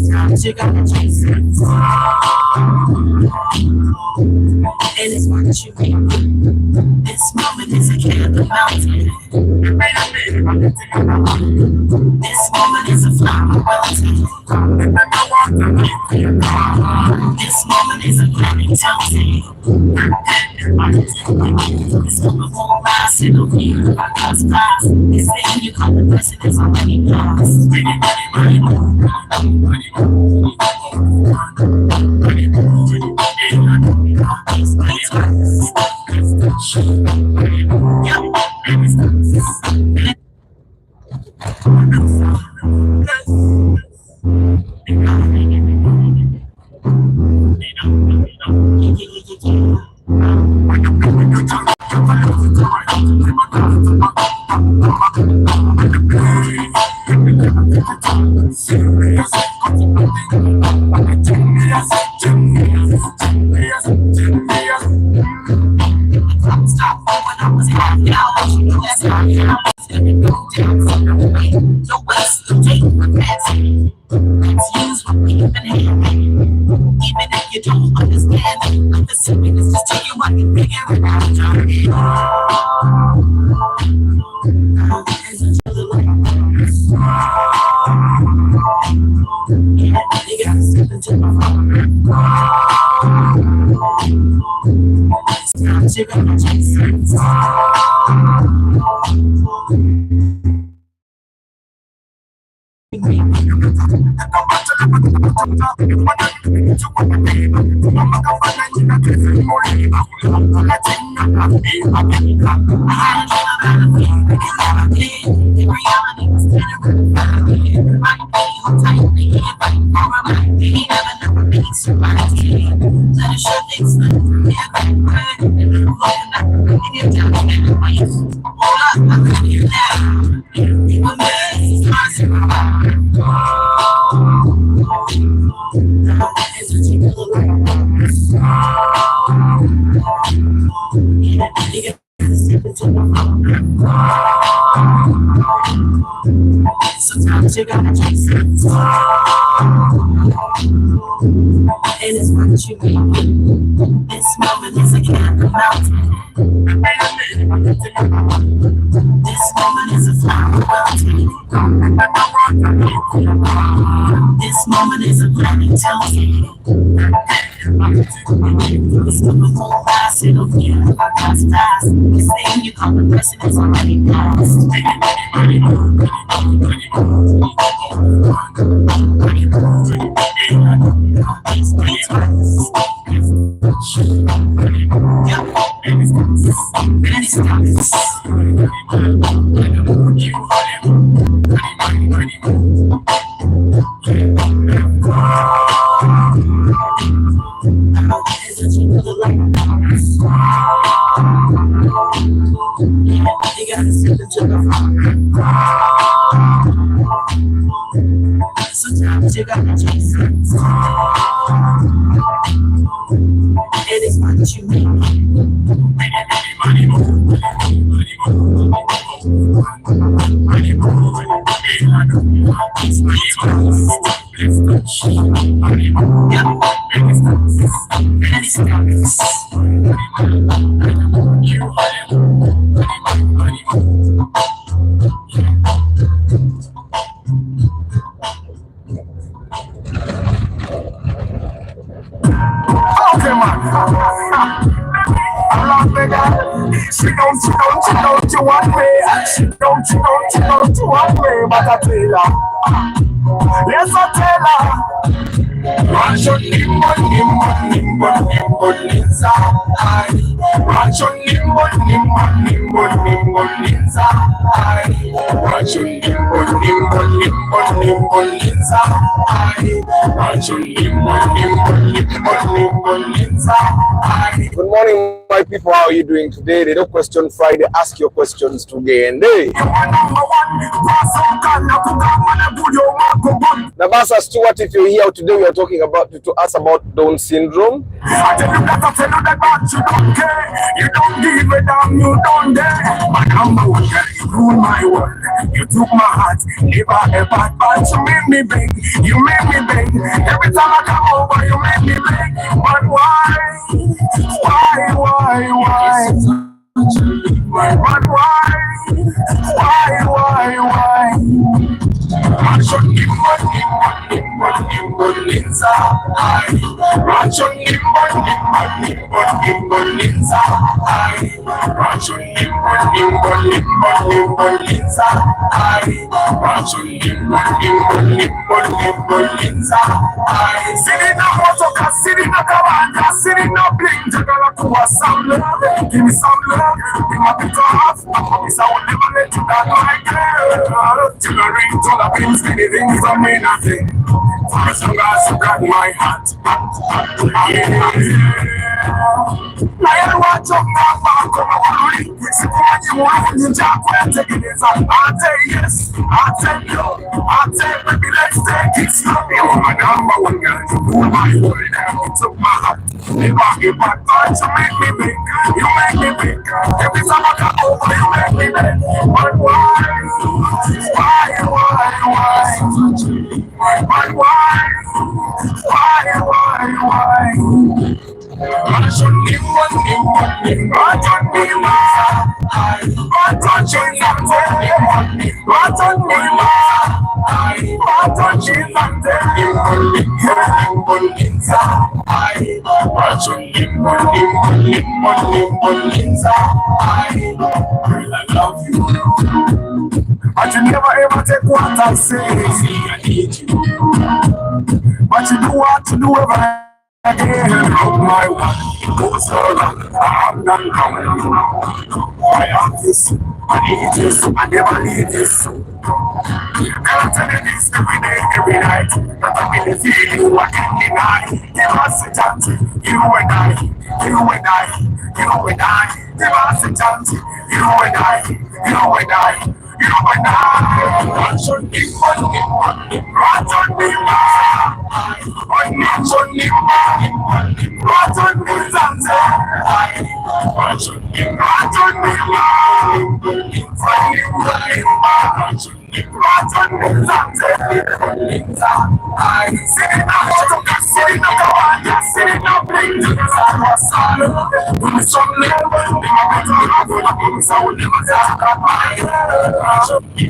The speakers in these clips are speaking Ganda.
Sometimes you gotta chase it. And it's what you mean. This moment is a candle mountain. This moment is a flower mountain. This moment is a planning town. It's gonna fall rise in the wind. I got spies. This thing you call the person is already lost. Sometimes you gotta chase it. And it's what you mean. This moment is a candle mountain. This moment is a flower mountain. This moment is a planning town. It's gonna fall fast, it'll be a fast. This thing you call the person is already past. Sometimes you gotta chase it. It is what you mean. She don't you want me. She don't you want me. But I tell her, yes I tell her. Macho nimbo linza. Macho nimbo linza. Macho nimbo linza. Macho nimbo linza. Good morning, my people. How are you doing today? The No Question Friday. Ask your questions to Tugende. Nabasa Stewart, if you're here today, we are talking to us about Down syndrome. I tell you that I tell you that, but you don't care. You don't give a damn, you don't dare. My number one girl, you rule my world. You took my heart, never a bad, but you made me beg. You made me beg. Every time I come over, you make me beg. But why? But why? Give me some love, be my bitter half. I promise I will never let you down, my girl. Till the ring, till the pins, many things don't mean nothing. For as long as you got my heart, I watch your papa come on. See what you want, you jump and take it inside. I'll tell yes, I'll tell no, I'll tell baby, let's take it slow. You're my number one girl, you know my word, and you took my heart. If I give my thoughts, you make me big, you make me big. Every time I come over, you make me big. But why? But why? But you never ever take what I say. I need you. But you do what you do ever again. Oh my God, it goes on. I'm not coming. I have this. I need this. I never need this. Girl, I'm telling this every day, every night. That I'm in the feeling I can't deny. Give us a chance. You and I. You and I. You and I. Give us a chance. You and I. You and I. You and I. Watch on me, watch on me, watch on me, watch on me, Zanzibar. Watch on me, watch on me, watch on me, Zanzibar. I see it now, see it now, see it now, please. Some level, I will never talk about my watch on me,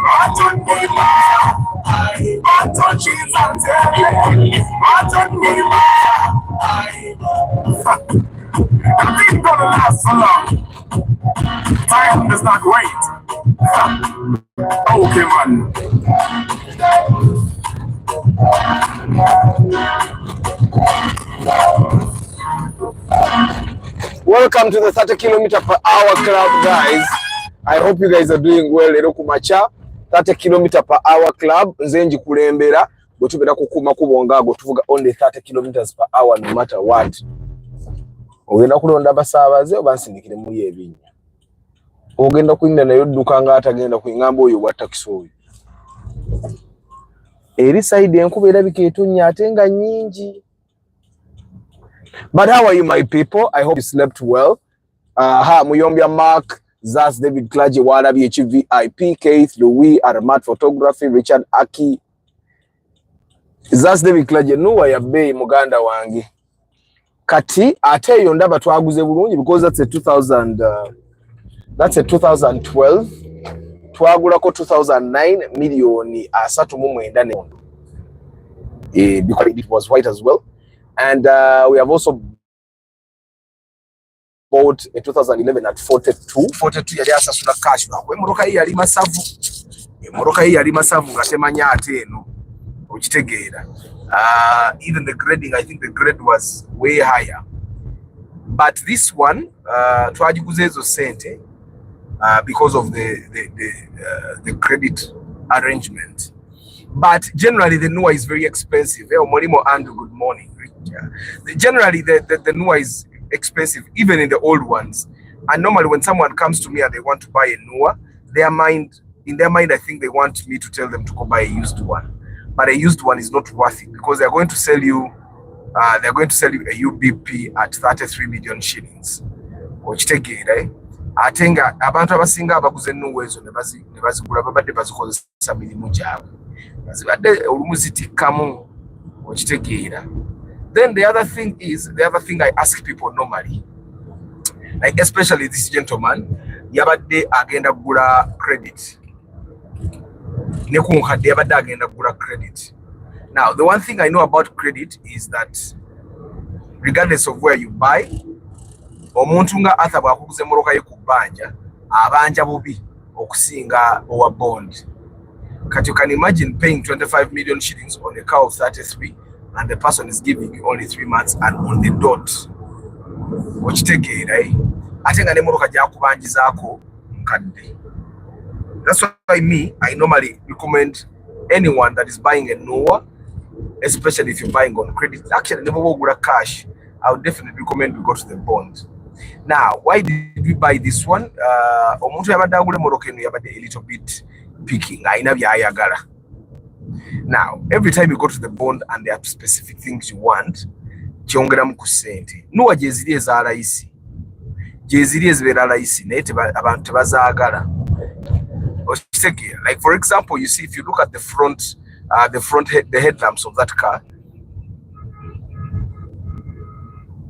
watch on me, watch on Jesus, watch on me, everything's gonna last so long. Time does not wait. Okay, man. Welcome to the 30 kilometer per hour club, guys. I hope you guys are doing well. Lero kumacha 30 kilometer per hour club nze njikulembera bwe tubera kukuma kubonga go tuvuga only 30 kilometers per hour no matter what. Ogenda kulonda basaabaze obansindikire mu yebinya. Ogenda kuinda nayo dduka nga atagenda kuingamba oyo wa taxi oyo. Eri side enkuba erabika etonnya ate nga nyingi. But how are you, my people? I hope you slept well. Muyombya Mark, Zaz David Klaji, Warabi HVIP, Keith, Louis, Armat Photography, Richard Aki. Zaz David Klaji, nuwa ya bei muganda wangi. Kati, ate yondaba twaguze bulungi because that's a 2012. Twagulako 2009 milioni asatu mu mwenda ne. Because it was white as well. And we have also bought a 2011 at 42. 42 yali asasula cash. Emoroka hii yali masavu. Emoroka hii yali masavu ngatemanya ate eno. Okitegeera. Even the grading, I think the grade was way higher. But this one, twagiguze ezo sente because of the credit arrangement. But generally, the Nua is very expensive. Molimo Andrew, good morning. Generally, the Nua is expensive, even in the old ones. And normally, when someone comes to me and they want to buy a Nua, in their mind, I think they want me to tell them to go buy a used one. But a used one is not worth it because they're going to sell you a UBP at 33 million shillings. Okitegeera, atenga abantu abasinga abaguze Nua ezo ne bazigula babadde bazikozesa mirimu gyabwe. zibadde olumuzitikkamu okitegeera. Then the other thing I ask people normally, like especially this gentleman, yabadde agenda kugula credit. Ne kunkadde yabadde agenda kugula credit. Now, the one thing I know about credit is that regardless of where you buy, omuntu nga Arthur bw'akuguza emmoloka ye ku bbanja, abanja bubi okusinga owa bond. But you can imagine paying 25 million shillings on a car of 33 and the person is giving you only 3 months and on the dot. Okitegeera, ate nga n'emmoloka gy'akubanjizaako nkadde. That's why I normally recommend anyone that is buying a Noah, especially if you're buying on credit. Actually, never go with cash. I would definitely recommend we go to the bond. Now, why did we buy this one? Omuntu yabadde agula emmoloka eno yabadde a little bit picking. Ayina by'ayagala. Now, every time you go to the bond and there are specific things you want, kyongeramu ku ssente. Noah gye ziri eza layisi. Gye ziri ezibeera layisi naye abantu tebazaagala. Like for example, you see, if you look at the headlamps of that car,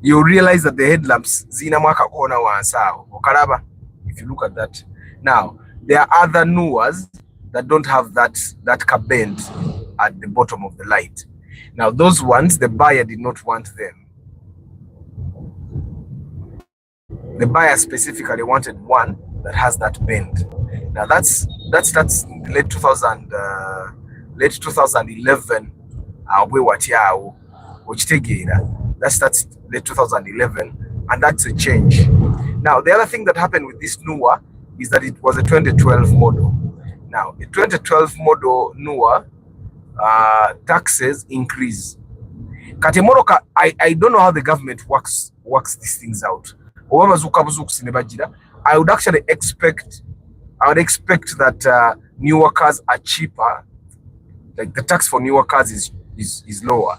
you realize that the headlamps zina mwaka kona wansawo okalaba. If you look at that, now there are other Noahs that don't have that car bend at the bottom of the light. Now those ones, the buyer did not want them. The buyer specifically wanted one that has that bend. Now that's late 2011. We what yao okitegeera. That's late 2011, and that's a change. Now the other thing that happened with this Noah is that it was a 2012 model. Now the 2012 model Noah taxes increase. Kati moroka, I don't know how the government works these things out. I would actually expect that newer cars are cheaper. Like the tax for newer cars is lower,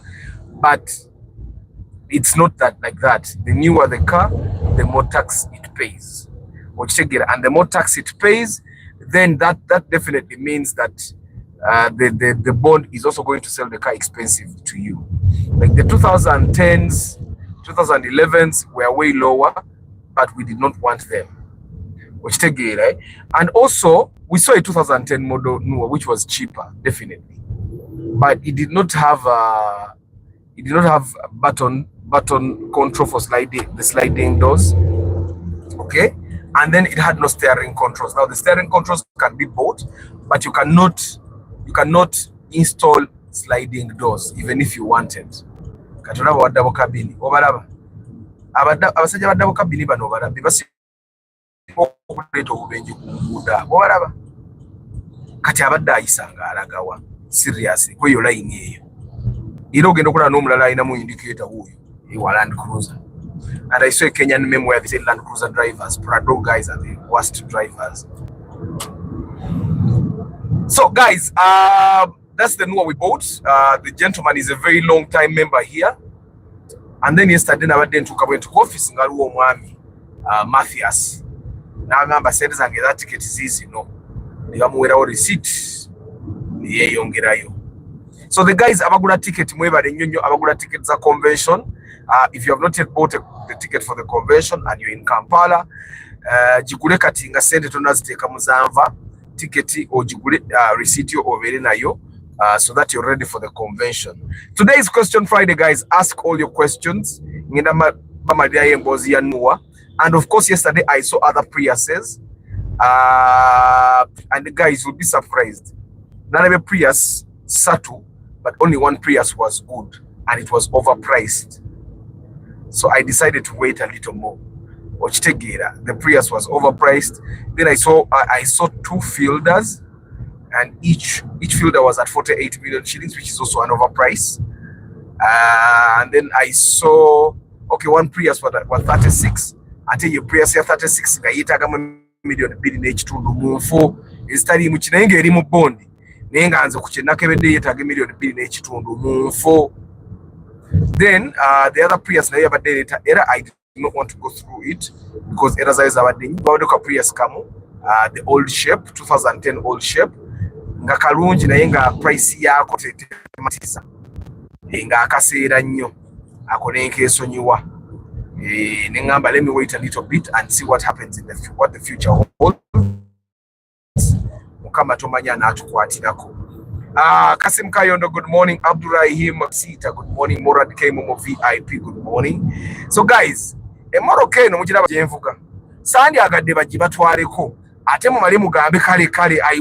but it's not that like that. The newer the car, the more tax it pays. And the more tax it pays, then that definitely means that the bond is also going to sell the car expensive to you. Like the 2010s, 2011s were way lower, but we did not want them. And also we saw a 2010 model Noah which was cheaper, definitely, but it did not have button control for the sliding doors. Okay, and then it had no steering controls. Now the steering controls can be bought, but you cannot install sliding doors even if you wanted. Katulaba wadabo kabini obalaba abasajja badabo kabini bano obalaba basi okuleeta obubenje ku nguuda obalaba kati abadde ayisanga alagawa seriously kweyo line eyo era ogenda okulaba n'omulala alinamu indicator wuuyo ewa Land Cruiser. And I saw a Kenyan meme where they say Land Cruiser drivers, Prado guys are the worst drivers. So guys, that's the Noah we bought. The gentleman is a very long time member here. And then yesterday I went to office nga luwo mwami Matthias. N'agamba sente zange za ticket zizi no. Nibamuwerawo receipt niyeyongerayo. So the guys abagula ticket mwebale nnyo abagula ticket za convention. If you have not yet bought the ticket for the convention and you're in Kampala, jigule kati nga sente tonaziteeka muzanva ticket or jigule receipt yo obeere nayo so that you're ready for the convention. Today is Question Friday, guys. Ask all your questions. Ngenda bamalira emboozi ya Noah. And of course, yesterday I saw other Priuses. And the guys will be surprised. None of the Prius Satu, but only one Prius was good and it was overpriced. So I decided to wait a little more. The Prius was overpriced. Then I saw two fielders, and each fielder was at 48 million shillings, which is also an overprice. And then I saw one Prius was 36. I tell you, Prius 36 million bidding ekitundu munfo ezitali mu kinaye ng'eri mu bondi naye nga nze ku kyenakebedde yeetaaga million bidding ekitundu munfo. Then the other Prius naye yabadde leeta era I did not want to go through it because era zayo zabadde nnyo. Bawadde kwa Prius kamu the old shape 2010 old shape nga kalungi naye nga price yako tetematiza nga akaseera nnyo ako nenkesonyiwa neŋŋamba let me wait a little bit and see what happens in what the future holds. Mukama tomanya n'atukwatirako. Kasim Kayondo, good morning. Abdurrahim Sita, good morning. Morad K Momo VIP, good morning. So guys, emoroka eno mugira bajenvuga sandi agadde bagibatwaleko ate mu mali mugambe kale I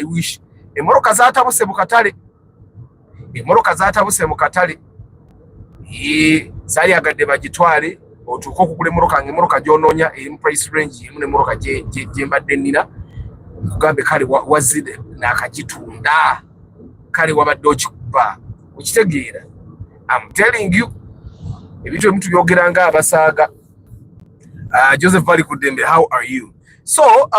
wish emoroka zaatabuse mu katale sali agadde bagitwale otuuka okugula emoroka gy'onoonya eri mu price range emu n'emoroka gye mbadde nnina kugambe kale wazide n'akagitunda kale wabadde okikuba okitegeera. I'm telling you ebintu ebimu tubyogera nga abasaaga. Joseph Valley Kudembe, how are you? So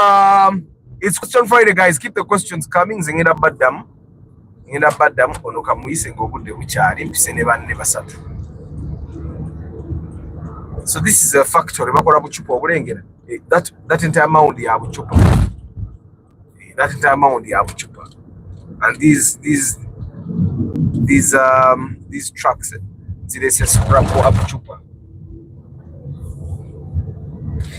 it's question Friday, guys. Keep the questions coming. Ngenda baddamu ono kamuyise ng'obudde bukyali mpise ne banne basatu. So this is a factory bakola bucupa obulengera that entire amount ya bucupa and these trucks zilese scrap bucupa.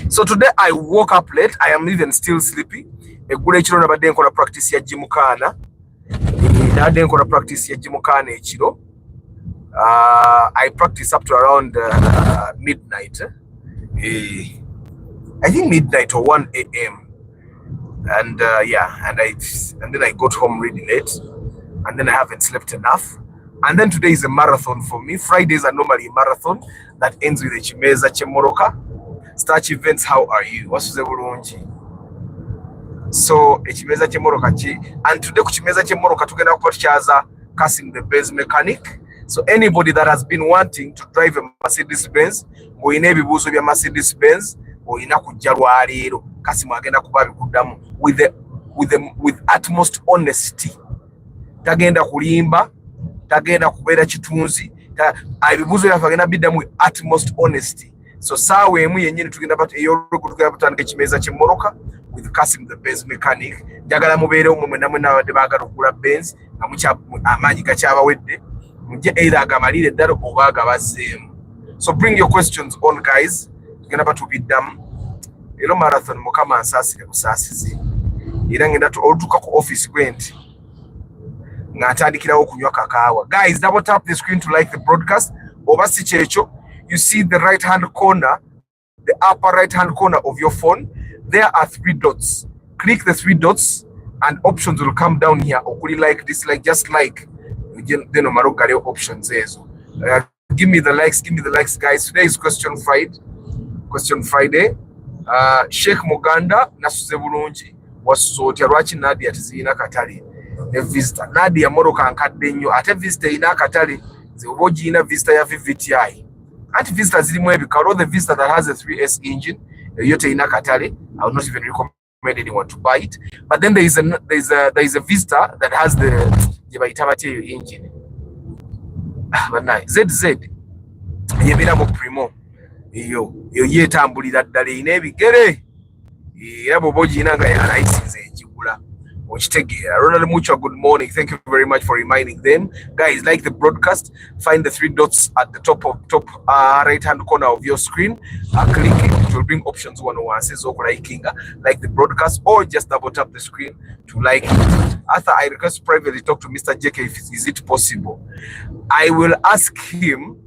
So today I woke up late. I am even still sleepy. Egula ekiro nabadde nkola practice ya gymkhana. Ekiro. I practice up to around midnight. I think midnight or 1 a.m. And and then I got home really late, and then I haven't slept enough. And then today is a marathon for me. Fridays are normally a marathon that ends with a chimeza chemoroka. Starch events, how are you? What's the bulungi? So echimeza chemoroka chi, and today kuchimeza chemoroka tugenda kupatchaza Kasim the Benz mechanic. So anybody that has been wanting to drive a Mercedes Benz, ngoine ebibuuzo bya Mercedes Benz, oyina kujja lwaleero Kasim agenda kuba bikuddamu with utmost honesty. Tagenda kulimba, tagenda kubeera kitunzi, ebibuuzo byaffe agenda biddamu with utmost honesty. So saawa emu yennyini tugenda tugenda batandika ekimeza ky'emmoroka with Kasim the Benz mechanic. Njagala mubeere omwo mwenna abadde baagala okugula Benz nga amaanyi gakyabawedde, mujje either agamalire ddala oba agabazzeemu. So bring your questions on, guys. Tugenda batubiddamu. Ero marathon mukama ansaasire busaasizi. Era ngenda olutuuka ku office kwenti nga ntandikirawo okunywa kakaawa. Guys, double tap the screen to like the broadcast. Oba si kyekyo, you see the right hand corner, the upper right hand corner of your phone. There are 3 dots. Click the 3 dots and options will come down here. Okuli like, dislike, just like. Then omarogale options ezo. Give me the likes, guys. Today is question Friday. Sheikh Muganda nasuze bulungi wasotya lwaki Nadia tizina katali ne visitor. Nadia moroka nkadde nnyo ate visitor ina katali ze oboji ina visitor ya VVTI. Anti visitor zilimu ebikalo. The visitor that has a 3S engine yote ina katali. I would not even recommend anyone to buy it. But then there is a visitor that has the jebayitabatye engine. Banaye ZZ yebera mu primo iyo yetambulira ddala ina ebigere era boboji ina nga yanayisize ekigula okitegeera. Ronald Mucho, good morning. Thank you very much for reminding them. Guys, like the broadcast, find the 3 dots at the top right hand corner of your screen. Click it. It will bring options 101. Says like the broadcast, or just double tap the screen to like it. After I request privately talk to Mr. JK if is it possible. I will ask him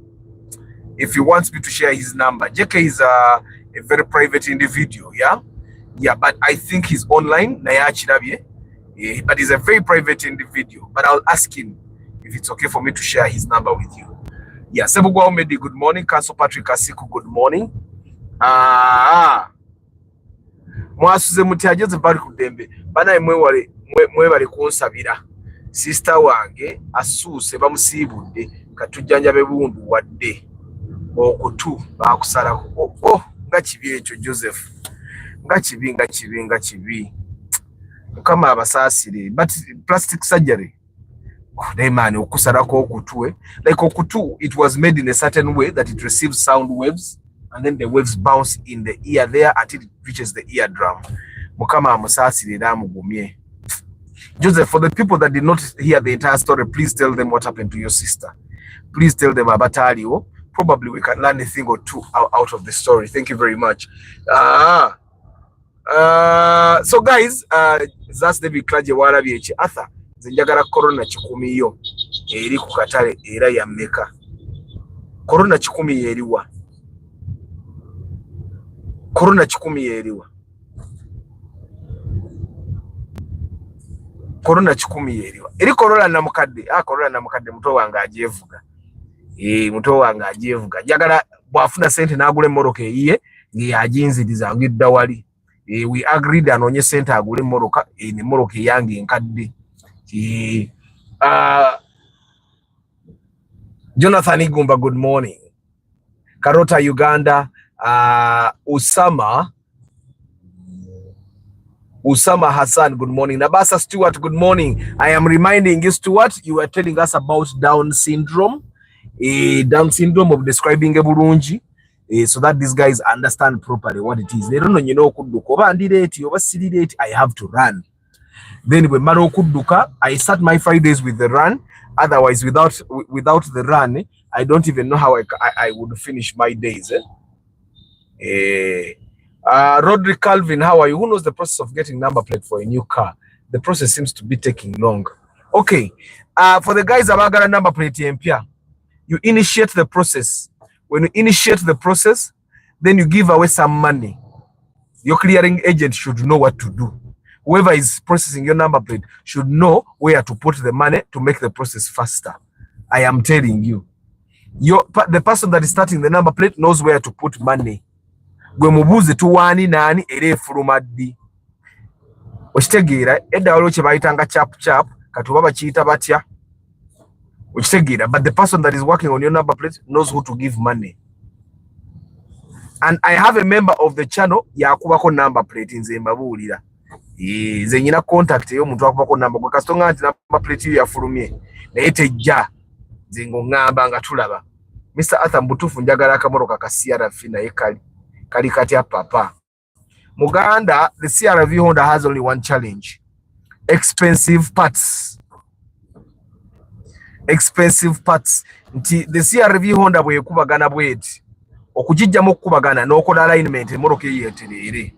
if he wants me to share his number. JK is a very private individual, yeah, but I think he's online. But he's a very private individual. But I'll ask him if it's okay for me to share his number with you. Yeah, Sebugwa Omedi, good morning. Council Patrick Asiku, good morning. Mwasuze mutyaje bali kudembe. Bana mwebale kunsabira. Sister wange asuuse bamusibudde katujjanja bebundu wadde. Okutu bakusalako. Nga kibi ekyo Joseph. Nga kibi. Kama abasaasire, but plastic surgery. They man okusalako okutwe. Like okutu, it was made in a certain way that it receives sound waves, and then the waves bounce in the ear there until it reaches the eardrum. Mukama amusaasire era amugumye. Joseph, for the people that did not hear the entire story, please tell them what happened to your sister. Please tell them about Alio. Probably we can learn a thing or two out of the story. Thank you very much. So guys, that's David Klaje warabi echi Arthur. Zinjagala corona 10 yo eri ku katale era ya Meka. Corona 10 eriwa. Corona 10 eriwa. Corona 10 eriwa. Eri corona namukadde. Corona namukadde muto wange ajevuga. Muto wange ajevuga. Jagala bwafuna sente nagule moroka eyiye nge ajinziriza ngidda wali. We agreed anonye sente agule moroka ne moroka yange nkadde. Jonathan Igumba, good morning. Karota, Uganda. Usama Hassan, good morning. Nabasa Stewart, good morning. I am reminding you, Stewart, you were telling us about Down syndrome. Down syndrome of describing a Burunji. So that these guys understand properly what it is. They don't know, you know, I have to run. Then when Maro Kuduka, I start my Fridays with the run. Otherwise, without the run, I don't even know how I would finish my days. Roderick Calvin, how are you? Who knows the process of getting number plate for a new car? The process seems to be taking long. Okay. For the guys that got a number plate, you initiate the process. When you initiate the process, then you give away some money. Your clearing agent should know what to do. Whoever is processing your number plate should know where to put the money to make the process faster. I am telling you. The person that is starting the number plate knows where to put money. Gwe mubuze tuwani nani ere fulumadi. Okitegeera edda waliwo kye bayitanga chap katuba bakiyita batya. Okitegeera, but the person that is working on your number plate knows who to give money. And I have a member of the channel yakubako number plate nze mbabuulira. Nze nyina contact y'omuntu akubako number gwe kastonga nti number plate yafulumye naye tejja nze ng'oŋŋamba nga tulaba. Mr. Arthur Mbutufu njagala akamoroka ka CRV naye kali katya papa. Muganda, the CRV Honda has only one challenge. Expensive parts. Nti the CRV Honda bwe kubagana bweti. Okujijjamu kubagana n'okola alignment emoroka yeeterere.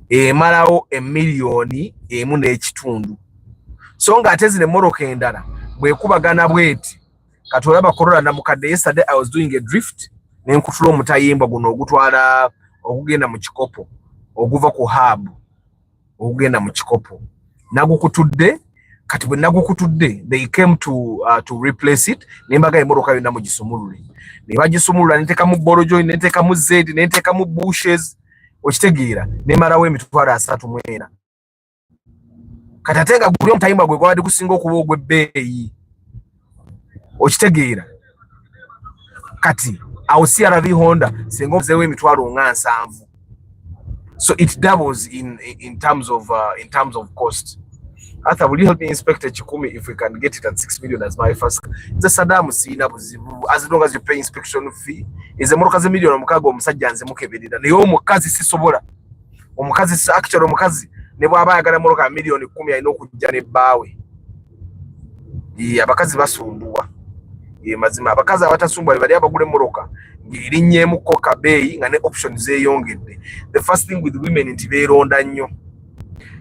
Emalawo $1.1 million. So nga ate zino emoroka endala bwe kubagana bweti. Kati olaba Corolla namukadde. Yesterday I was doing a drift. Nenkutula omutayimbwa guno ogutwala okugenda mu kikopo oguva ku hub okugenda mu kikopo nagukutudde. Kati bwe nagukutudde they came to replace it. Nembaga emoroka yonna mu gisumulule ne bagisumulula neteka mu borojo neteka mu zed neteka mu bushes. Okitegeera nemalawo $34,000. Kati ate nga guli omutayimbwa gwe gwabadde gusinga okuba ogw'ebbeeyi. Okitegeera kati awo CRV Honda senga ozeewo $7,000. So it doubles in terms of cost. Arthur, will you help me inspect a Chikumi if we can get it at 6 million as my first? The Saddam Sina buzibu. As long as you pay inspection fee, is a mokazi million omukago omusajja nze mukebedida. Naye omukazi sisobola. Omukazi actually omukazi ne bwaba ayagala moroka million 10 alina okujja ne bbaawe. Abakazi basumbuwa. Mazima abakazi abatasumbuwa bali abagule moroka. Ngirinnyeemuko kabeeyi nga ne options zeeyongedde. The first thing with women nti beeronda nnyo.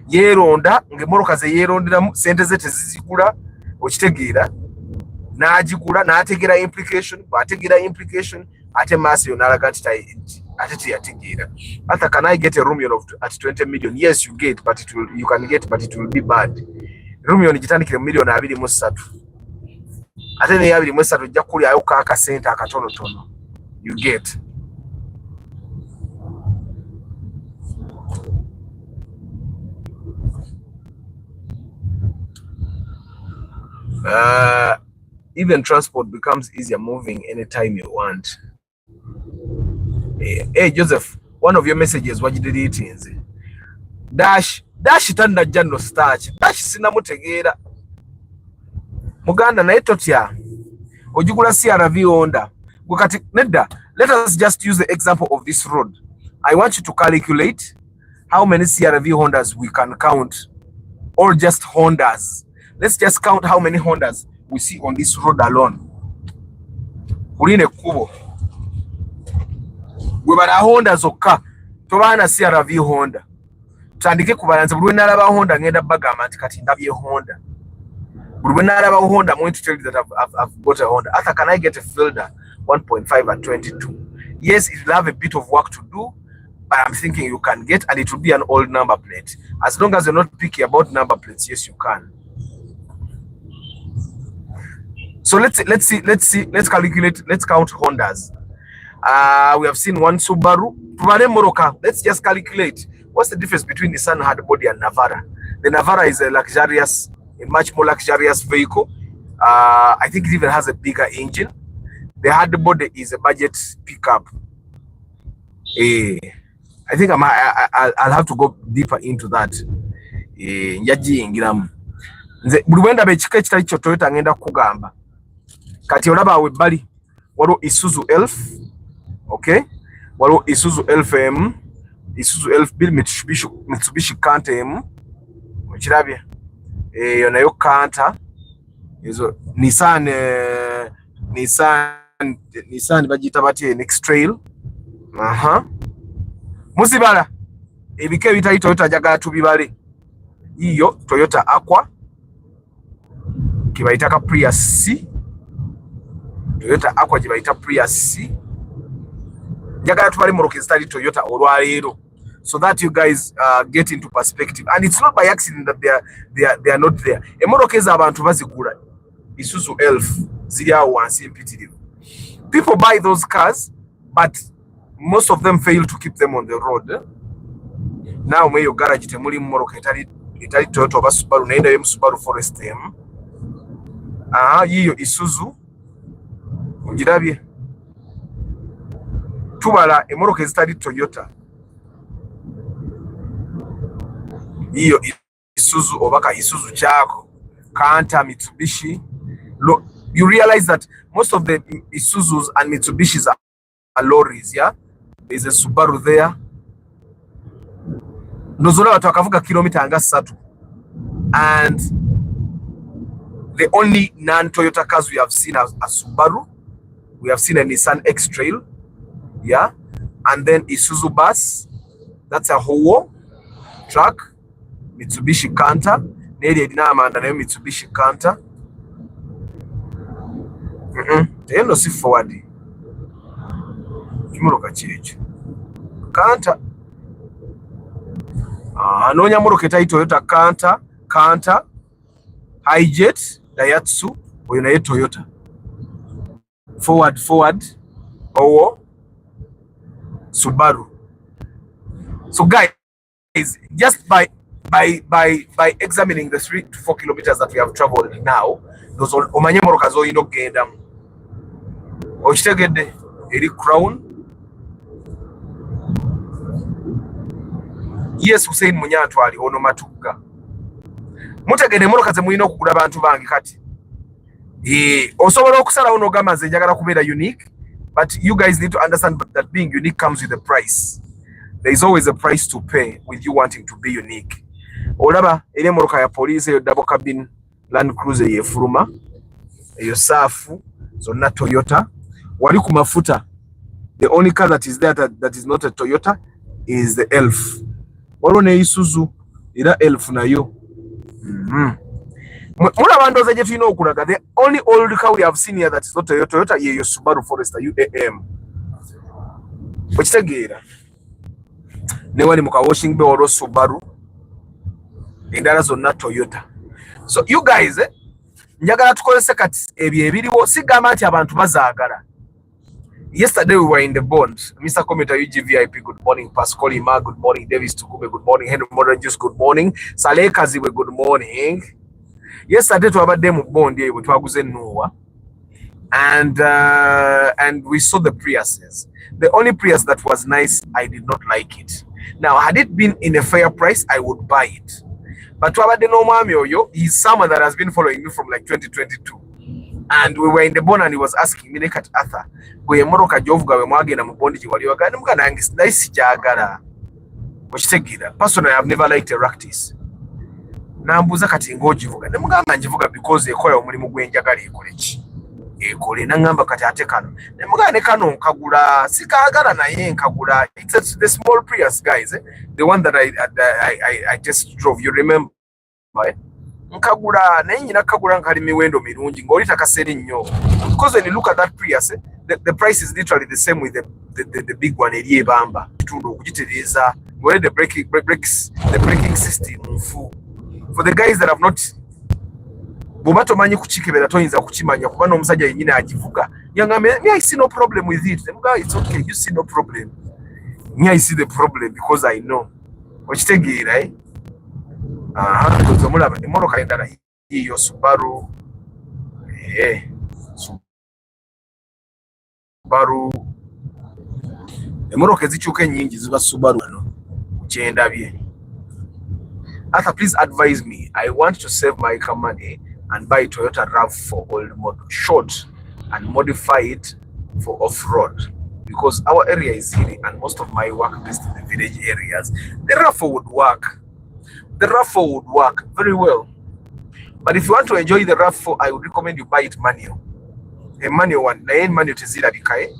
Yeronda ngemoroka ze yeronderamu sente ze tezizigula. Okitegeera n'agigula n'ategera implication ate maaso yonalaga nti ate teyategeera. Arthur, can I get a Rumion at 20 million? Yes, you can get, but it will be bad. Rumion gitandikire mu $2.3 million. Ate ne $2.3 ojja kulyayo kaaka sente akatonotono. You get. Even transport becomes easier moving anytime you want. Hey Joseph, one of your messages what you deleting? Dash tanda jano starch. Dash sinamutegeera. Muganda naye totya. Ojugula CRV Honda. Gukati nedda. Let us just use the example of this road. I want you to calculate how many CRV Hondas we can count or just Hondas. Let's just count how many Hondas we see on this road alone. Kuline kubo. We bana Honda zokka. Tobana CRV Honda. Tandike kubalanza buli nalaba Honda ngenda bagamba nti kati ndabye Honda. Buli nalaba Honda, I'm going to tell you that I've got a Honda. Arthur, can I get a Fielder 1.5 at 22? Yes, it will have a bit of work to do, but I'm thinking you can get, and it will be an old number plate. As long as you're not picky about number plates, yes, you can. So let's calculate, let's count Hondas. We have seen one Subaru. Let's just calculate. What's the difference between Nissan Hardbody and Navara? The Navara is a much more luxurious vehicle. I think it even has a bigger engine. The Hardbody is a budget pickup. I think I'll have to go deeper into that. Toyota ngenda kugamba. Kati olaba webbali waliwo Isuzu Elf, okay? Waliwo Isuzu Elf M, Isuzu Elf Bill, Mitsubishi Canter M, okirabye? Eyo nayo Canter, ezo Nissan bagiyita batya Next Trail. Musibala ebike bitali Toyota njagala tubibale. Iyo Toyota Aqua, kibayita ka Prius C. Toyota Aqua jibayita Prius C. Njagala tubale moroke zitali Toyota olwaleero, so that you guys get into perspective, and it's not by accident that they are not there. Emoroke z'abantu bazigula Isuzu Elf ziri awo wansi empitirivu. People buy those cars, but most of them fail to keep them on the road. Now meyo garage temuli moroke itali Toyota oba Subaru, naenda yo Subaru Forester M. Yiyo Isuzu ongirabye. Tubala emoroke zitali Toyota. Iyo Isuzu obaka Isuzu chako, Canter, Mitsubishi. Look, you realize that most of the Isuzus and Mitsubishis are lorries, yeah? There's a Subaru there. Nozola watu wakavuga kilomita anga 3. And the only non-Toyota cars we have seen are Subaru. We have seen a Nissan X-Trail, yeah? And then Isuzu bus, that's a Howo truck. Mitsubishi Canter, neri edina amanda nayo Mitsubishi Canter. Eno si forward. Kimoroka kirecho. Canter. Anonya moroke tayi Toyota Canter, Hijet, Daihatsu, oyo nayo Toyota. Forward, Owo, Subaru. So guys, just by examining the 3 to 4 kilometers that we have traveled now, those omanye moroka zo ino genda okitegedde eri Crown. Yes, Hussein Munyantwali ono Matuga. Mutegedde moroka ze mulina okugula bantu bange kati. Osobola okusala ono gama ze njagala kubeera unique, but you guys need to understand that being unique comes with a price. There is always a price to pay with you wanting to be unique. Olaba ere moroka ya police eyo double cabin Land Cruiser yefuluma eyo safu zonna Toyota. Wali ku mafuta, the only car that is there that is not a Toyota is the Elf. Waliwo ne Isuzu era Elf nayo. Mulaba ndoza gye tulina okulaga, the only old car we have seen here that is not Toyota yeyo Subaru Forester UAM. Okitegeera ne wali muka washing bay olwo Subaru, endala zonna Toyota. So you guys, njagala tukolese kati ebyo ebiriwo, sigamba nti abantu bazaagala. Yesterday we were in the bond. Mr. Kometa UGVIP, good morning. Pascal Ima, good morning. Davis Tukube, good morning. Henry Morajus, good morning. Saleh Kaziwe, good morning. Yesterday twabadde mu bond eyo twaguze Noah, and we saw the Priuses. The only Prius that was nice, I did not like it. Now, had it been in a fair price, I would buy it. But twabadde no mwami oyo, he's someone that has been following me from like 2022. And we were in the bond and he was asking me, Nekat Arthur, gwe moroka jovuga we mwagenda mu bondi gye wali wagana mugana yange nice jagala. Okitegeera. Personally, I've never liked a Ractis. nambuza kati ng'ogivuga ne mugamba ngivuga because ekola omulimu gwenjagala ekole ki ekole nangamba kati ate kano ne mugamba ne kano nkagula sikaagala naye nkagula it's the small Prius guys the one that I just drove you remember nkagula naye nyina kagula nkali miwendo mirungi ng'oli takaseri nnyo because when you look at that Prius the price is literally the same with the big one eri ebamba kitundu okugitereeza ng'oli the braking system nfu. For the guys that have not bw'oba tomanyi kukikebera toyinza kukimanya kuba n'omusajja yennyini agivuga yangambe me I see no problem with it muga it's okay you see no problem me I see the problem because I know okitegeera omulaba emmotoka endala yiyo Subaru Subaru emmotoka ezikyuka ennyingi ziba Subaru ano kyendabye. Arthur, please advise me. I want to save my car money and buy Toyota RAV4 old model, short, and modify it for off-road because our area is hilly and most of my work is in the village areas. The RAV4 would work. The RAV4 would work very well. But if you want to enjoy the RAV4, I would recommend you buy it manual. A manual one. Manual tezira bikae.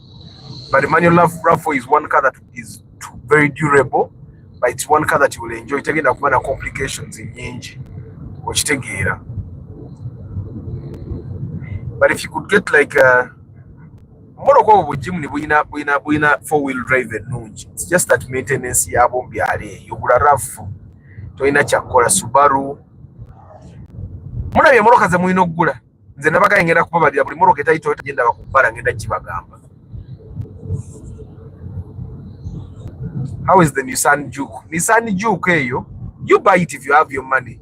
But the manual RAV4 is one car that is very durable. But it's one car that you will enjoy. Tagenda kuba na complications nyingi okitegeera. But if you could get like motoka obugimu ne buyina 4-wheel drive ennungi. It's just that maintenance yabo mbyale yogula RAV4 toyina kyakola Subaru. Mulabye motoka ze muyina okugula nze nabaga ngenda kubabalira buli motoka etayito tagenda bakubala ngenda kibagamba. How is the Nissan Juke? Nissan Juke, you buy it if you have your money.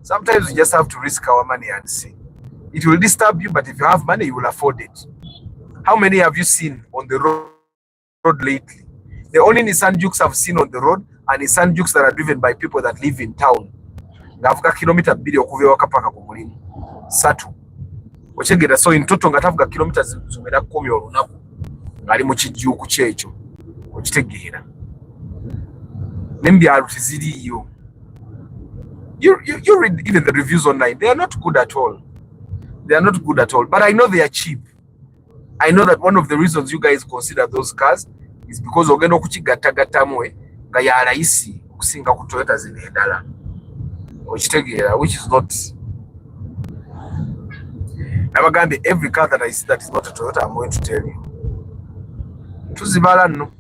Sometimes we just have to risk our money and see. It will disturb you, but if you have money, you will afford it. How many have you seen on the road lately? The only Nissan Jukes I've seen on the road are Nissan Jukes that are driven by people that live in town. Ngavuga kilometer 2 okuva wakapaka ku mulimu. Satu. Ochegera so in total ngatavuga kilometers zimera 10 olunaku. Ngali mu kijuku kyekyo. Okitegeera. Nembyalo tiziriyo. You read even the reviews online. They are not good at all. They are not good at all. But I know they are cheap. I know that one of the reasons you guys consider those cars is because ogenda okukigattagattamu nga ya rahisi okusinga ku Toyota zino endala. Okitegeera, which is not. Nabagambe every car that I see that is not a Toyota, I'm going to tell you. Tuzibala nno.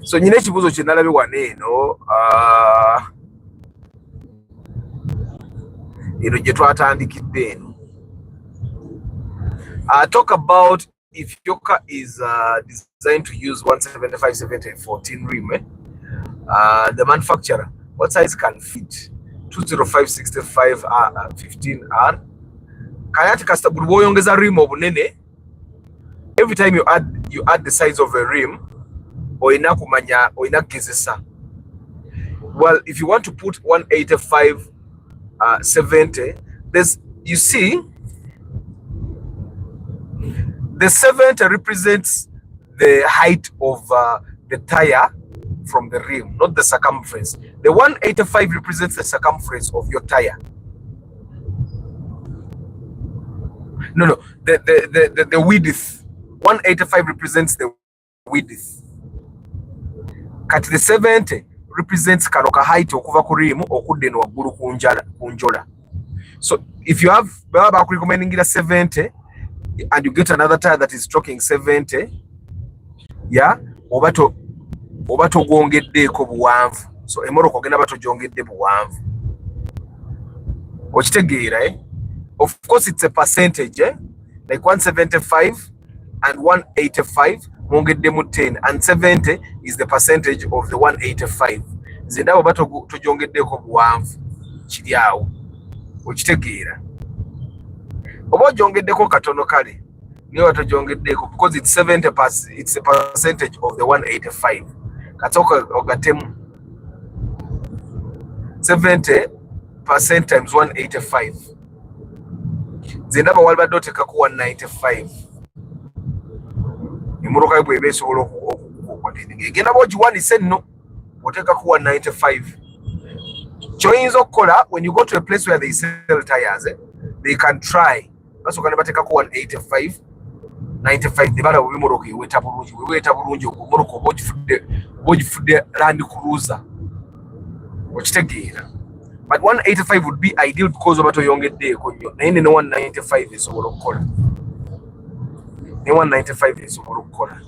So nyine ekibuuzo kye nalabe wane eno gye twatandikidde eno. Talk about if your car is designed to use 175/70/14 rim, the manufacturer, what size can fit? 205/65/15R. Kayati kasta buli bw'oyongeza rim obunene, every time you add the size of a rim, oyina kumanya oyina gezesa. Well, if you want to put 185/70, you see the 70 represents the height of the tire from the rim, not the circumference. The 185 represents the circumference of your tire. No, the width. 185 represents the width. Kat the 70 represents kanoka height okuva ku rim okudde no waggulu kunjola. So if you have baba recommending it 70 and you get another tire that is stroking 70, yeah, oba togongeddeeko buwanvu. So emmotoka ogenda batojongedde buwanvu. Okitegeera, eh? Of course it's a percentage, eh? Like 175 and 185 mongeddemu 10 and 70 is the percentage of the 185. Zendabo batojongeddeeko buwanvu kiri awo. Okitegeera. Oba ojongeddeeko katono kale niyo watojongeddeeko because it's 70%, it's a percentage of the 185. Katoka ogatemu 70% times 185. Zendaba walibadde otekaku 195. Emmotoka yo bw'eba esobola okukwata egenda bw'ogiwanise nno otekaku 195. Choinzo kola, when you go to a place where they sell tires, they can try. That's what can take 185, 95. The value of Morocco, wait a Morocco, watch for the Land Cruiser. Watch the but 185 would be ideal because of what you get there. 195 is over color. 195 is over color.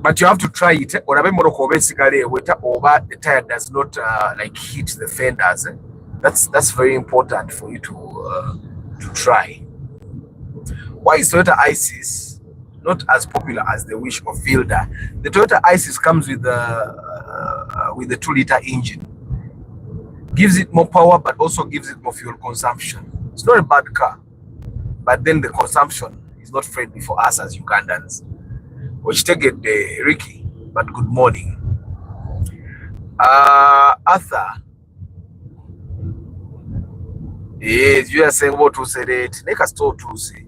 But you have to try it. Or Morocco basically over the tire does not like hit the fenders. That's very important for you to try. Why is Toyota Isis not as popular as the wish of Fielder? The Toyota Isis comes with the 2-liter engine. Gives it more power, but also gives it more fuel consumption. It's not a bad car, but then the consumption is not friendly for us as Ugandans. Which take it, Ricky, but good morning. Arthur. Yes, you are saying what to say it. Make a store to say.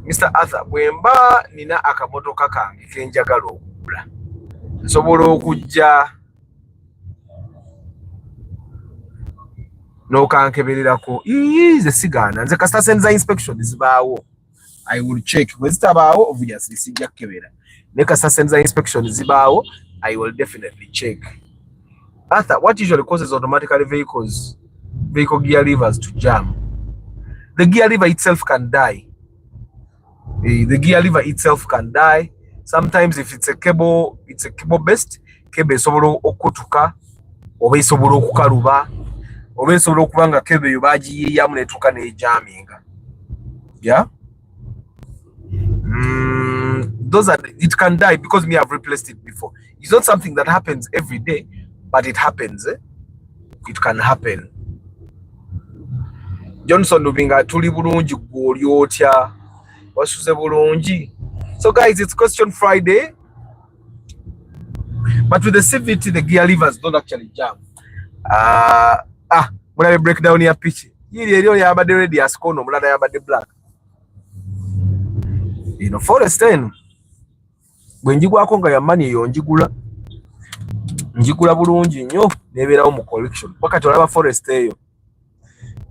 Mr. Arthur, bwemba nina akamotoka kange kenjagala okugula. Nsobola okujja no kankebererako. Ize sigana. Nze kasita senza inspection zibaawo. I will check. When zitabaawo obviously sijja kebera. Ne kasita senza inspection zibaawo, I will definitely check. Arthur, what usually causes automatic vehicle gear levers to jam? The gear lever itself can die. The gear lever itself can die. Sometimes if it's a cable based, cable esobola okutuka, oba esobola okukaluba, oba esobola okuba nga cable yo bagiyiyamu netuka nejaminga. Yeah? It can die because me have replaced it before. It's not something that happens every day, but it happens. It can happen. Johnson Lubinga tuli bulungi gwoli otya wasuze bulungi. So guys, it's question Friday, but with the CVT the gear levers don't actually jam. When I break down your pitch, yiri eriyo yabadde red yaskono mulala yabadde black. You know, Forest 10 bwe njigwako nga yamani eyo njigula bulungi nnyo nebeerawo mu collection wakati olaba Forest eyo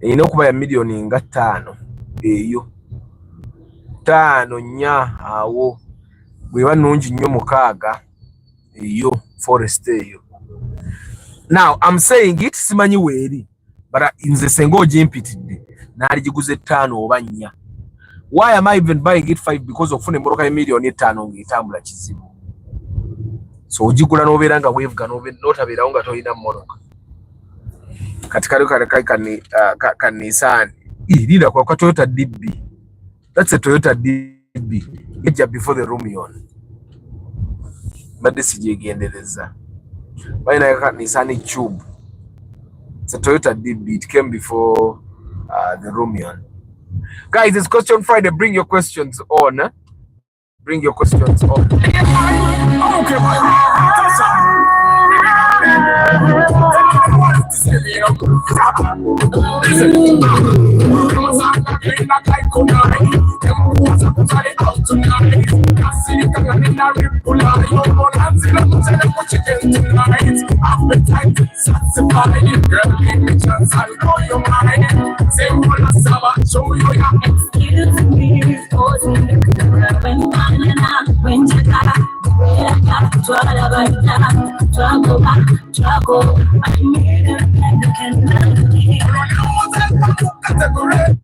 erina okuba ya million nga 5 eyo 5 nnya awo bweba nnungi nnyo 6 eyo Forest eyo. Now I'm saying it simanyi weeri but nze senga ogimpitidde naaligiguze 5 oba 4. Why am I even buying it 5? Because of fune mboroka million 5 ngitambula kizibu. So ojigula nobeera nga wevuga notabeerawo nga tolina mmoroka. Kati ka Nissan. Lida kwa Toyota DB. That's a Toyota DB. Ejja before the Rumion. Badde sijegendereza. Bayina ka Nissan Cube. It's a Toyota DB. It came before the Rumion. Guys, it's question Friday. Bring your questions on. Bring your questions on. Okay,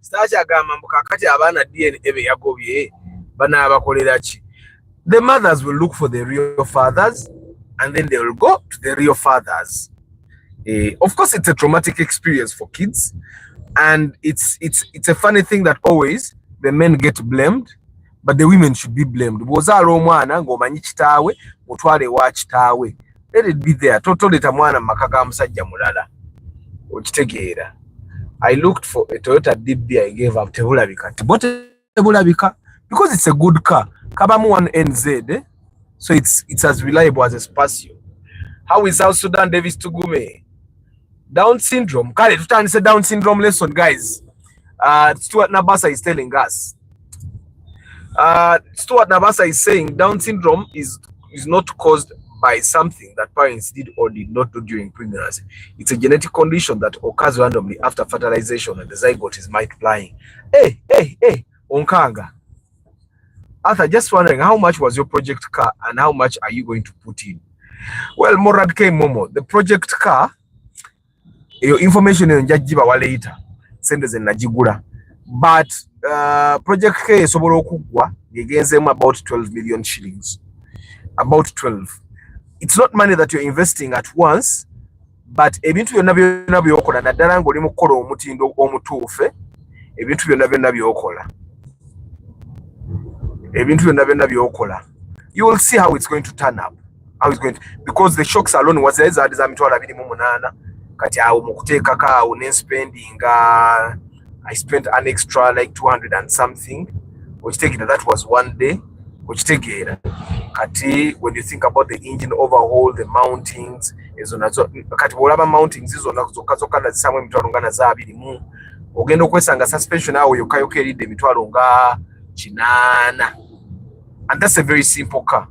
Stasha gamba mbukakati abana DNA be yagobye bana abakolera ki. The mothers will look for the real fathers and then they will go to the real fathers. Of course it's a traumatic experience for kids and it's a funny thing that always the men get blamed but the women should be blamed. Bwozaala omwana ng'omanyi kitaawe otwale wa kitaawe. Let it be there. Totoleta mwana maka ga musajja mulala. Okitegeera. I looked for a Toyota DB I gave up tebulabika. Tebulabika because it's a good car. Kabamu 1NZ, so it's as reliable as a Spacio. How is South Sudan, Davis Tugume? Down syndrome. Kale tutandise Down syndrome lesson, guys. Stuart Nabasa is telling us. Stuart Nabasa is saying Down syndrome is not caused by something that parents did or did not do during pregnancy. It's a genetic condition that occurs randomly after fertilization and the zygote is multiplying. Hey, Onkanga. Arthur, just wondering, how much was your project car and how much are you going to put in? Well, Morad K. Momo, the project car, your information in Jajiba later, send us in Najigura. But project K is against them about 12 million shillings. About 12. It's not money that you're investing at once, but ebintu byonna byonna byokola naddala ng'oli mu kukola omutindo omutuufe, ebintu byonna byonna byokola. Ebintu byonna byonna byokola. You will see how it's going to turn up. How it's going to, because the shocks alone was za mitwalo 28 kati awo mu kuteekako awo ne spending I spent an extra like 200 and something. Okitegeera, that was one day. Okitegeera kati when you think about the engine overhaul, the mountings, ezo nazo kati bwolaba mountings izo zokka nazisamu emitwalo nga na za 21 ogenda okwesanga suspension awo yokka eridde emitwalo nga 8. And that's a very simple car.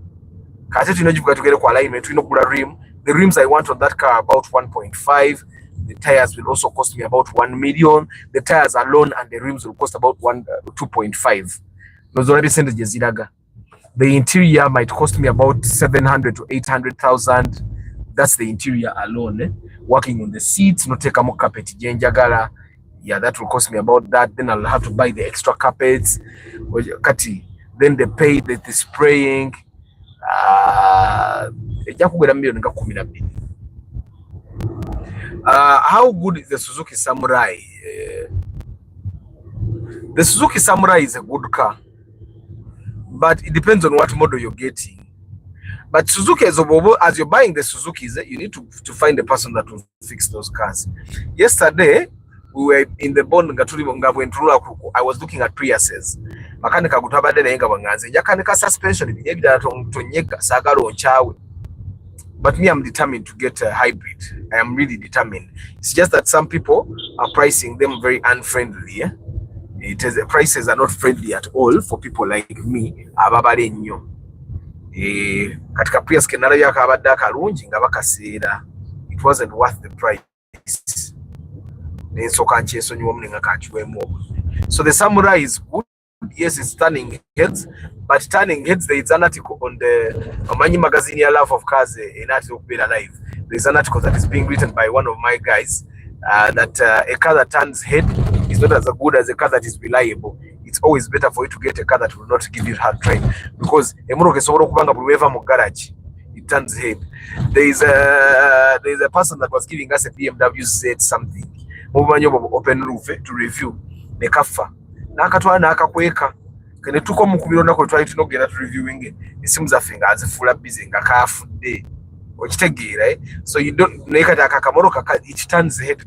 Kati tunojivuga tugere ku alignment, tulina okugula rim. The rims I want on that car are about 1.5. The tires will also cost me about 1 million. The tires alone and the rims will cost about 2.5. Nozo rabi sente je ziraga. The interior might cost me about 700 to 800,000. That's the interior alone. Working on the seats, no take more carpet jenjagala. Yeah, that will cost me about that. Then I'll have to buy the extra carpets. Kati. Then the paint, the spraying. How good is the Suzuki Samurai? The Suzuki Samurai is a good car, but it depends on what model you're getting. But Suzuki, as you're buying the Suzukis, you need to find a person that will fix those cars. Yesterday, we were in the bond. I was looking at Priuses. Makanika gutabade nayenga banganze. Yakanika suspension ebida tonyeka sagalo onchawe. But me, I'm determined to get a hybrid. I am really determined. It's just that some people are pricing them very unfriendly. Yeah? The prices are not friendly at all for people like me. Ababale nnyo. Katika Prius kenala yakabadde akalungi nga bakaseera. It wasn't worth the price. So the Samurai is good. Yes, it's turning heads, but turning heads, there is an article on the Omanyi magazine, Love of Cars, in article being alive. There's an article that is being written by one of my guys that a car that turns head is not as good as a car that is reliable. It's always better for you to get a car that will not give you hard time, because it turns head. There is a person that was giving us a BMW Z something. Open roof to review the kafa. Nakatwala nakakweka kene tuko mukubiro nako twali tunogera to reviewing esimu zaffe nga azifula busy nga kafudde okitegeera so you don't nekata akakamoroka it turns heads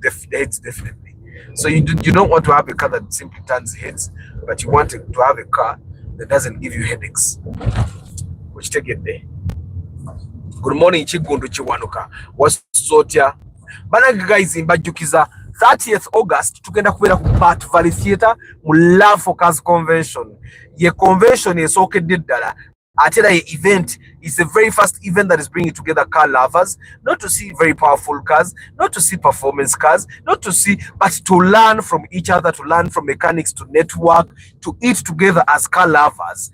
definitely. So you don't want to have a car that simply turns heads, but you want to have a car that doesn't give you headaches. Okitegeedde. Good morning Chigundu Chiwanuka wasotya bana guys mbajjukiza 30th August tugenda kubeera ku Bat Valley Theatre mu Love for Cars Convention. Ye convention esookedde ddala ate era ye event is the very first event that is bringing together car lovers, not to see very powerful cars, not to see performance cars, not to see, but to learn from each other, to learn from mechanics, to network, to eat together as car lovers,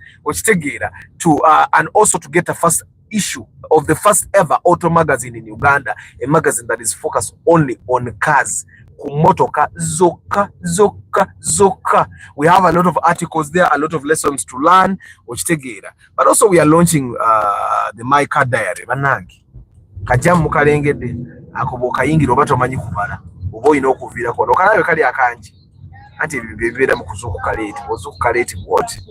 and also to get a first issue of the first ever auto magazine in Uganda, a magazine that is focused only on cars. Kumotoka zoka. We have a lot of articles there, a lot of lessons to learn, but also we are launching the My Car Diary. Banangi kajamu kalengede akoboka yingira obato manyi kubala obo oyina okuvira ko nokalabe kali akanji anti bibera mu kuzuku kaleti what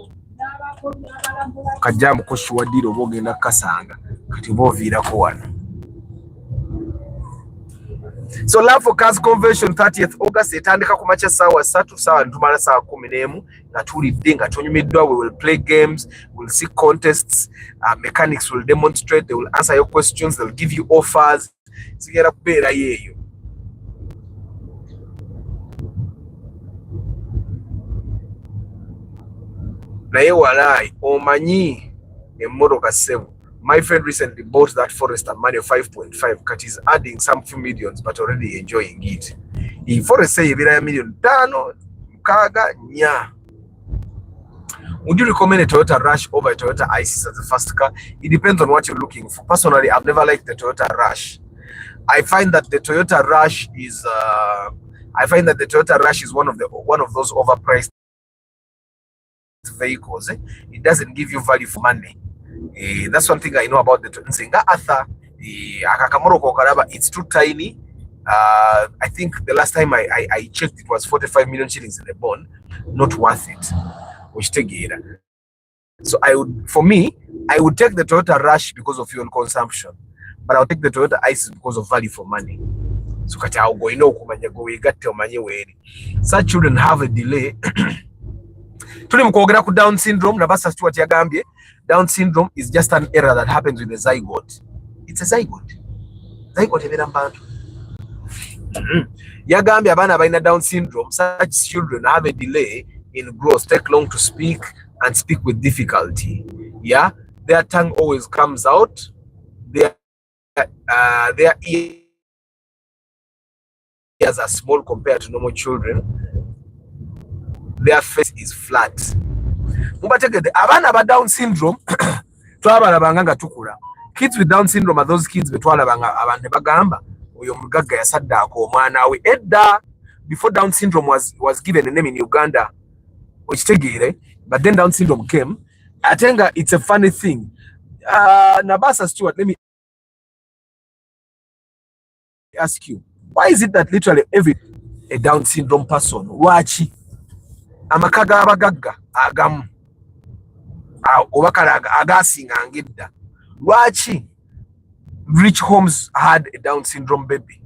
kajamu ko shuwadiro obo genda kasanga kati bo vira ko wana. So Love for Cars Convention 30th August etandika ku macha sawa 3 sawa ntumala sawa 11 nga tulidde nga tonyumiddwa. We will play games, we'll see contests, mechanics will demonstrate, they will answer your questions, they'll give you offers. Sigera kubeera yeyo. Naye walai omanyi emmotoka ssebo My friend recently bought that Forester money of 5.5. Cut is adding some few millions, but already enjoying it. If Forester you $1 million, kaga nya. Would you recommend a Toyota Rush over a Toyota Isis as the first car? It depends on what you're looking for. Personally, I've never liked the Toyota Rush. I find that the Toyota Rush is one of those overpriced vehicles. It doesn't give you value for money. That's one thing I know about the Toyota Arthur. It's too tiny. I think the last time I checked, it was 45 million shillings in the bond. Not worth it. So I would take the Toyota Rush because of fuel consumption, but I'll take the Toyota Isis because of value for money. So such children have a delay. Down syndrome. Down syndrome is just an error that happens with the zygote. It's a zygote. Yagambye abana balina Down syndrome. Such children have a delay in growth, take long to speak, and speak with difficulty. Yeah, their tongue always comes out. Their ears are small compared to normal children. Their face is flat. Abana ba Down syndrome twabalabanga tukula. Kids with Down syndrome are those kids betwalabanga abantu bagamba oyo mugagga yasaddaako omwana we. Edda, before Down syndrome was given a name in Uganda, but then Down syndrome came. I think it's a funny thing. Nabasa Stewart, let me ask you, why is it that literally every Down syndrome person, wachi amakaga abagagga agamu obakala agasinga ngedda, wachi rich homes had a Down syndrome baby?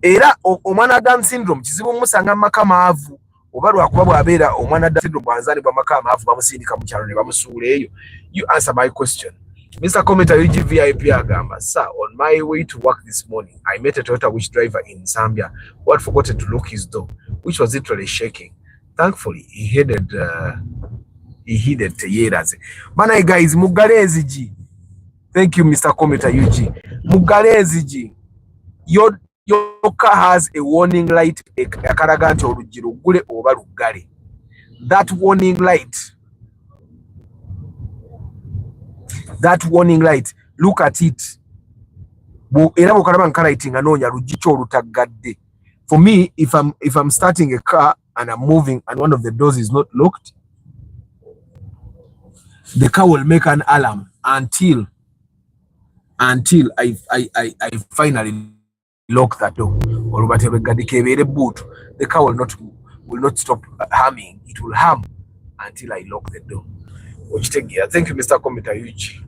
Era omwana Down syndrome kizibu musanga makamaavu oba lwakuba bw'abeera omwana Down syndrome bwanzaalibwa makamaavu bamusindika mu kyalo ne bamusuula eyo. You answer my question. Mr. Commenter UGVIP agamba, sir, on my way to work this morning, I met a Toyota Wish driver in Zambia who had forgotten to lock his door, which was literally shaking. Thankfully, he headed Teyeraze. Mana guys, Mugalezi G. Thank you, Mr. Commenter UG. Mugalezi G. Your car has a warning light. That warning light, look at it. For me, if I'm starting a car and I'm moving and one of the doors is not locked, the car will make an alarm until I finally lock that door. The car will not stop humming. It will hum until I lock the door. Thank you, Mr. Commenter UG.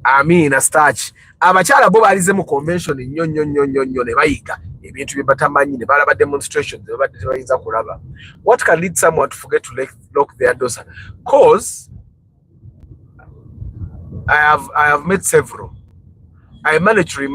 A starch. Abachala bo balize mu convention nnyo ne bayiga ebintu bye batamanyi ne balaba demonstrations ne bayinza kulaba. What can lead someone to forget to lock their doors? Cause I have met several. I managed to